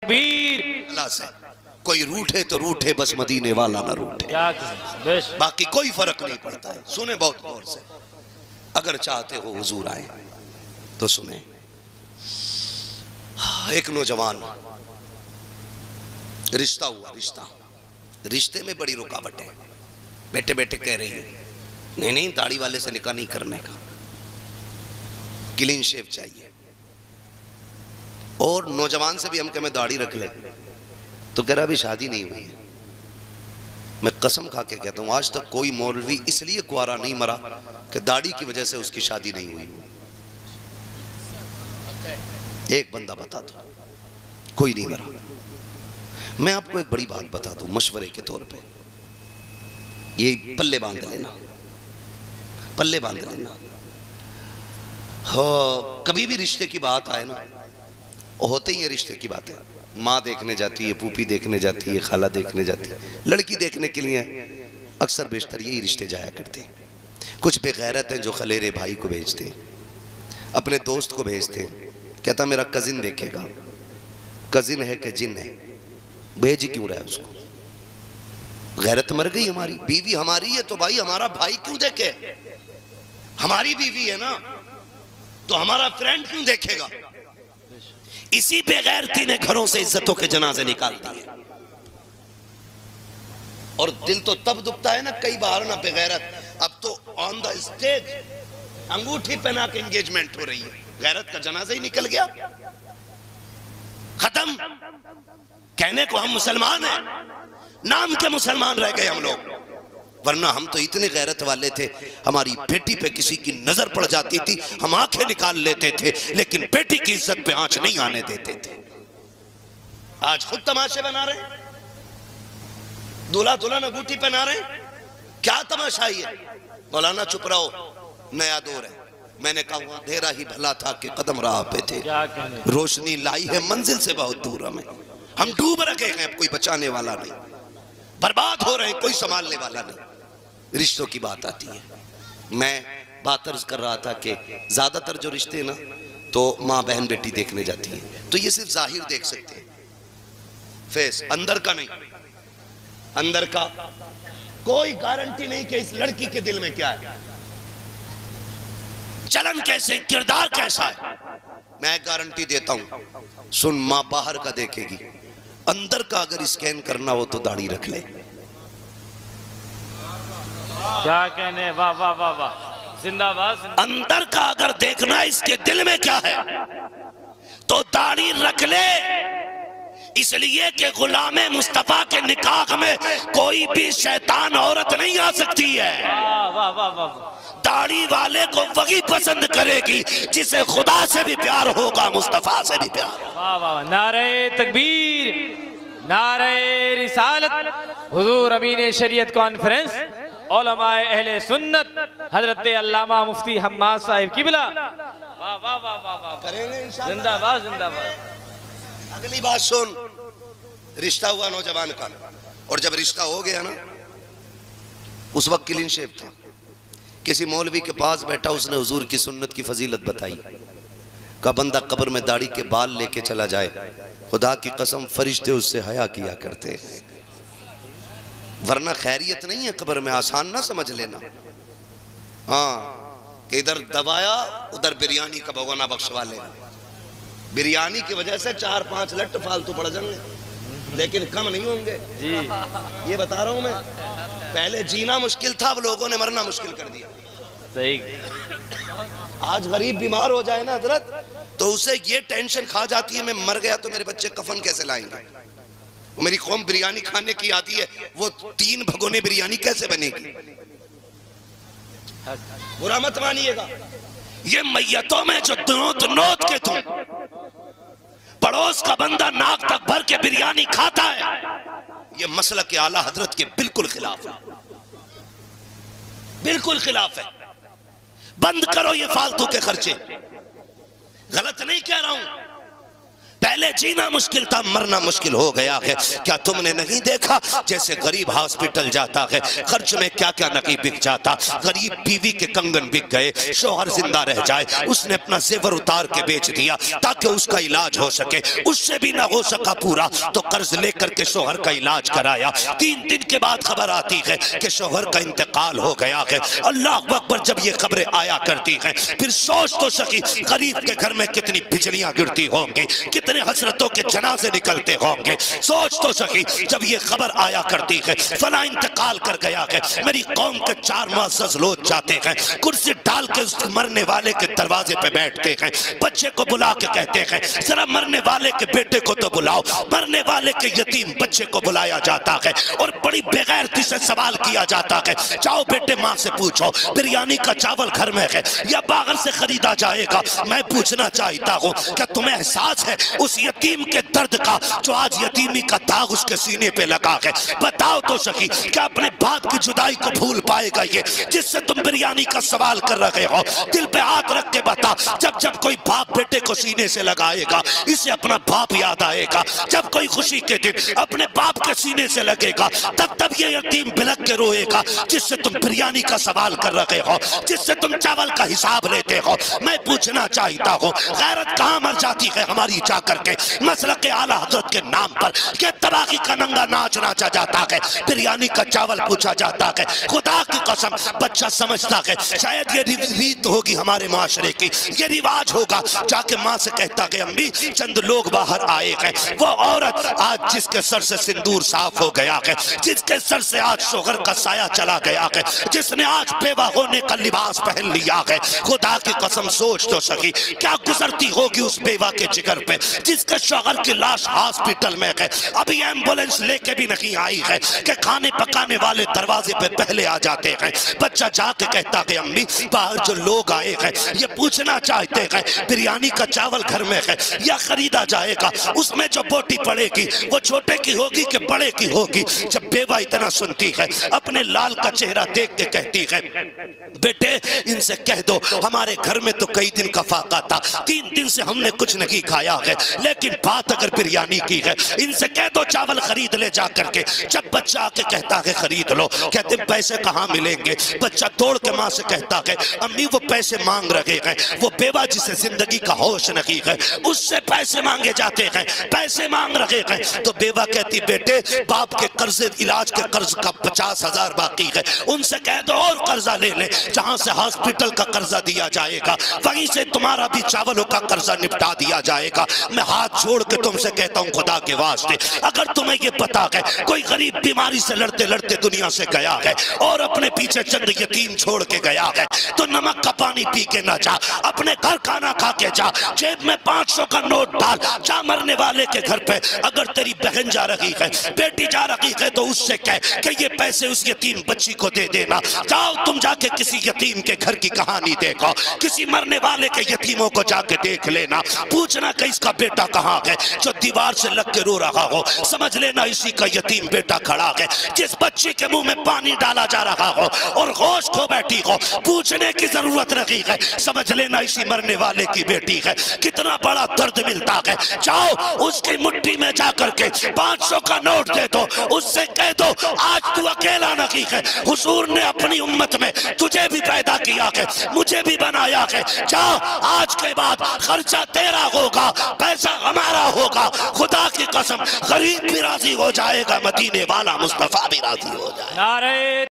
تکبیر اللہ سے کوئی روٹھے تو روٹھے بس مدینے والا نہ روٹھے، باقی کوئی فرق نہیں پڑتا ہے۔ سنیں بہت غور سے، اگر چاہتے ہو حضور آئے تو سنیں۔ ایک نوجوان رشتہ ہوا، رشتے میں بڑی رکاوٹ ہے، بیٹے بیٹے کہہ رہی ہیں نہیں داڑھی والے سے نکاح نہیں کرنے کا، کلین شیو چاہیے۔ اور نوجوان سے بھی ہم کہ میں داڑھی رکھ لیں تو کہہ رہا ابھی شادی نہیں ہوئی ہے۔ میں قسم کھا کے کہتا ہوں آج تک کوئی مولوی اس لیے کوارا نہیں مرا کہ داڑھی کی وجہ سے اس کی شادی نہیں ہوئی۔ ایک بندہ بتا دو، کوئی نہیں مرا۔ میں آپ کو ایک بڑی بات بتا دوں مشورے کے طور پہ، یہ پلے باندھ لینا، پلے باندھ لینا۔ کبھی بھی رشتے کی بات آئے نا، ہوتے ہی رشتے کی بات ہے، ماں دیکھنے جاتی ہے، پوپی دیکھنے جاتی ہے، خالہ دیکھنے جاتی ہے، لڑکی دیکھنے کے لیے اکثر بیشتر یہی رشتے جایا کرتے ہیں۔ کچھ بے غیرت ہیں جو خلیرے بھائی کو بھیجتے ہیں، اپنے دوست کو بھیجتے ہیں، کہتا میرا کزن دیکھے گا، کزن ہے کہ جن ہے، بھیج کیوں رہا ہے اس کو؟ غیرت مر گئی ہماری، بیوی ہماری ہے تو بھائی ہمارا بھائی کیوں دیکھے؟ ہماری بیوی ہے نا تو ہمارا فرینڈ کیوں دیکھے گا؟ اسی بے غیرتی نے گھروں سے عزتوں کے جنازے نکال دیے۔ اور دل تو تب دکھتا ہے نا کئی بار نا بے غیرت، اب تو آن دا اسٹیج انگوٹھی پہنا کے انگیجمنٹ ہو رہی ہے، غیرت کا جنازہ ہی نکل گیا، ختم۔ کہنے کو ہم مسلمان ہیں، نام کے مسلمان رہ گئے ہم لوگ، ورنہ ہم تو اتنے غیرت والے تھے، ہماری بیٹی پہ کسی کی نظر پڑ جاتی تھی ہم آنکھیں نکال لیتے تھے، لیکن بیٹی کی عزت پہ آنچ نہیں آنے دیتے تھے۔ آج خود تماشے بنا رہے ہیں، دولہا دلہن انگوٹھی پہنا رہے ہیں، کیا تماشا ہے؟ مولانا چپ رہو، نیا دور ہے۔ میں نے کہا وہ اندھیرا ہی بھلا تھا کہ قدم راہ پہ تھے، روشنی لائی ہے منزل سے بہت دور ہمیں، ہم ڈوب رکھے ہیں، اب کوئی بچانے والا نہیں، برباد ہو رہے ہیں، کوئی سنبھالنے والا نہیں۔ رشتوں کی بات آتی ہے، میں بات عرض کر رہا تھا کہ زیادہ تر جو رشتے نا تو ماں بہن بیٹی دیکھنے جاتی ہیں تو یہ صرف ظاہر دیکھ سکتے ہیں، فیس، اندر کا نہیں، اندر کا کوئی گارنٹی نہیں کہ اس لڑکی کے دل میں کیا ہے، چلن کیسے، کردار کیسا ہے۔ میں گارنٹی دیتا ہوں، سن ماں باہر کا دیکھے گی، اندر کا اگر اسکین کرنا ہو تو داڑھی رکھ لے۔ کیا کہنے، واہ واہ واہ واہ، زندہ باز۔ اندر کا اگر دیکھنا اس کے دل میں کیا ہے تو داڑھی رکھ لے، اس لیے کہ غلام مصطفیٰ کے نکاح میں کوئی بھی شیطان عورت نہیں آ سکتی ہے۔ واہ واہ واہ، داڑھی والے کو وہی پسند کرے گی جسے خدا سے بھی پیار ہوگا، مصطفیٰ سے بھی پیار۔ واہ واہ، نعرہ تکبیر، نعرہ رسالت، حضور امین شریعت کانفرنس، علماء اہل سنت، حضرت علامہ مفتی حماد صاحب قبلہ۔ واہ واہ واہ واہ، کریں گے انشاءاللہ۔ زندہ باز، زندہ باز۔ اگلی بات سن، رشتہ ہوا نوجوان کا، اور جب رشتہ ہو گیا نا اس وقت کلین شیو تھا، کسی مولوی کے پاس بیٹھا، اس نے حضور کی سنت کی فضیلت بتائی، کہا بندہ قبر میں داڑھی کے بال لے کے چلا جائے، خدا کی قسم فرشتے اس سے حیا کیا کرتے، ورنہ خیریت نہیں ہے قبر میں، آسان نہ سمجھ لینا۔ ہاں کہ ادھر دبایا ادھر بریانی کا بھگونا بخشوا لے، بریانی کی وجہ سے 4-5 لٹ فالتو پڑ جائیں گے لیکن کم نہیں ہوں گے، یہ بتا رہا ہوں میں۔ پہلے جینا مشکل تھا، اب لوگوں نے مرنا مشکل کر دیا۔ صحیح۔ آج غریب بیمار ہو جائے نا حضرت تو اسے یہ ٹینشن کھا جاتی ہے میں مر گیا تو میرے بچے کفن کیسے لائیں گے، میری قوم بریانی کھانے کی آتی ہے، وہ 3 بھگونے بریانی کیسے بنے گی؟ برا مت مانیے گا، یہ میتوں میں جو نوت کے تم پڑوس کا بندہ ناک تک بھر کے بریانی کھاتا ہے، یہ مسلک اعلیٰ حضرت کے بالکل خلاف ہے، بالکل خلاف ہے۔ بند کرو یہ فالتو کے خرچے، غلط نہیں کہہ رہا ہوں، پہلے جینا مشکل تھا، مرنا مشکل ہو گیا ہے۔ کیا تم نے نہیں دیکھا جیسے غریب ہاسپٹل جاتا ہے، خرچ میں کیا کیا نہیں بک جاتا؟ غریب بیوی کے کنگن بک گئے، شوہر زندہ رہ جائے، اس نے اپنا زیور اتار کے بیچ دیا تاکہ اس کا علاج ہو سکے، اس سے بھی نہ ہو سکا پورا تو قرض لے کر کے شوہر کا علاج کرایا۔ 3 دن کے بعد خبر آتی ہے کہ شوہر کا انتقال ہو گیا ہے۔ اللہ اکبر، جب یہ خبریں آیا کرتی ہیں پھر سوچ تو سکی غریب کے گھر میں کتنی بجلیاں گرتی ہوں گی، کتنے حسرتوں کے جنازے نکلتے ہوں گے۔ سوچ تو سکی جب یہ خبر آیا کرتی ہے فلاں انتقال کر گیا ہے، میری قوم کے 4 معزز لوگ جاتے ہیں، کرسی ڈال کے اس مرنے والے کے دروازے پہ بیٹھتے ہیں، بچے کو بلا کے کہتے ہیں ذرا مرنے والے کے بیٹے کو تو بلاؤ۔ مرنے والے کے یتیم بچے کو بلایا جاتا ہے اور بڑی بے غیرتی سے سوال کیا جاتا ہے، جاؤ بیٹے ماں سے پوچھو بریانی کا چاول گھر میں ہے یا باہر سے خریدا جائے گا؟ میں پوچھنا چاہتا ہوں کیا تمہیں احساس ہے اس یتیم کے درد کا جو آج یتیمی کا داغ اس کے سینے پہ لگا ہے؟ بتاؤ تو سکی کیا اپنے باپ کی جدائی کو بھول پائے گا یہ جس سے تم بریانی کا سوال کر رہے ہو؟ دل پہ ہاتھ رکھ کے بتا، جب کوئی باپ بیٹے کو سینے سے لگائے گا اسے اپنا باپ یاد آئے گا، جب کوئی خوشی کے دن اپنے باپ کے سینے سے لگے گا تب یہ یتیم بلک کے روئے گا جس سے تم بریانی کا سوال کر رہے ہو، جس سے تم چاول کا حساب لیتے ہو۔ میں پوچھنا چاہتا ہوں غیرت کہاں مر جاتی ہے ہماری جا کر کے مسلک اعلیٰ حضرت کے نام پر کہ تباہی کا ننگا ناچ ناچا جاتا ہے، بریانی کا چاول پوچھا جاتا ہے۔ خدا کی قسم بچہ سمجھتا ہے شاید یہ ریت ہوگی ہمارے معاشرے کی، یہ رواج ہوگا، جا کے ماں سے کہتا کہ امی چند لوگ باہر آئے ہیں، وہ عورت آج جس کے سر سے سندور صاف ہو گیا ہے، جس کے سر سے آج شوہر کا سایہ چلا گیا ہے، جس نے آج بیوہ ہونے کا لباس پہن لیا ہے، خدا کی قسم سوچ تو سکی کیا گزرتی ہوگی اس بیوہ کے جگر پہ جس کے شوہر کی لاش ہاسپٹل میں ہے، ابھی ایمبولنس لے کے بھی نہیں آئی ہے کہ کھانے پکانے والے دروازے پہ پہلے آ جاتے ہیں۔ بچہ جا کے کہتا کہ امی باہر جو لوگ آئے ہیں یہ پوچھنا چاہتے ہیں بریانی کا چاول گھر میں ہے یا خریدا جائے گا، اس میں جو بوٹی پڑے گی وہ چھوٹے کی ہوگی کہ بڑے کی ہوگی؟ جب بیوہ اتنا سنتی ہے اپنے لال کا چہرہ دیکھ کے کہتی ہے بیٹے ان سے کہہ دو ہمارے گھر میں تو کئی دن کا فاقہ تھا، 3 دن سے ہم نے کچھ نہیں کھایا ہے، لیکن بات اگر بریانی کی ہے ان سے کہہ دو چاول خرید لے جا کر کے۔ جب بچہ آ کے کہتا ہے خرید لو، کہتے پیسے کہاں ملیں گے؟ بچہ دوڑ کے ماں سے کہتا ہے امی وہ پیسے مانگ رہے ہیں، وہ بیوہ جسے زندگی کا ہوش نہیں ہے اس سے پیسے مانگے جاتے ہیں، پیسے مانگ رہے ہیں۔ تو بیوہ کہتی بیٹے باپ کے قرض علاج کے قرض کا 50,000 باقی ہے، ان سے کہہ دو اور قرضہ لے لے، جہاں سے ہاسپٹل کا قرضہ دیا جائے گا وہیں سے تمہارا بھی چاولوں کا قرضہ نپٹا دیا جائے گا۔ میں ہاتھ چھوڑ کے تم سے کہتا ہوں خدا کے واسطے اگر تمہیں یہ پتا ہے کوئی غریب بیماری سے لڑتے لڑتے دنیا سے گیا ہے اور اپنے پیچھے چند یتیم چھوڑ کے گیا ہے تو نمک کا پانی پی کے نہ جا، اپنے گھر کھانا کھا کے جا، جیب میں 500 کا نوٹ ڈال، جا مرنے والے کے گھر پہ۔ اگر تیری بہن جا رہی ہے بیٹی جا رہی ہے تو اس سے کہہ کہ یہ پیسے اس یتیم بچی کو دے دینا۔ جاؤ تم جا کے کسی یتیم کے گھر کی کہانی دیکھو، کسی مرنے والے کے یتیموں کو جا کے دیکھ لینا، پوچھنا کہ اس کا بیٹا کہاں ہے جو دیوار سے لگ کے رو رہا ہو، سمجھ لینا اسی کا یتیم بیٹا کھڑا ہے جس بچی کے منہ میں پانی ڈالا جا رہا ہو اور ہوش کھو بیٹھی ہو، پوچھنے کی ضرورت نہیں ہے، سمجھ لینا اسی مرنے والے کی بیٹی ہے۔ کتنا بڑا درد ملتا ہے، جاؤ اس کی مٹھی میں جا کر کے 500 کا نوٹ دے دو، اس سے کہہ دو آج تو اکیلا نہیں ہے، حضور نے اپنی امت میں تجھے بھی پیدا کیا ہے، مجھے بھی بنایا ہے، جا آج کے بعد خرچہ تیرا ہوگا، پیسہ ہمارا ہوگا۔ خدا کی قسم غریب بھی راضی ہو جائے گا، مدینے والا مصطفیٰ بھی راضی ہو جائے گا۔ نعرہ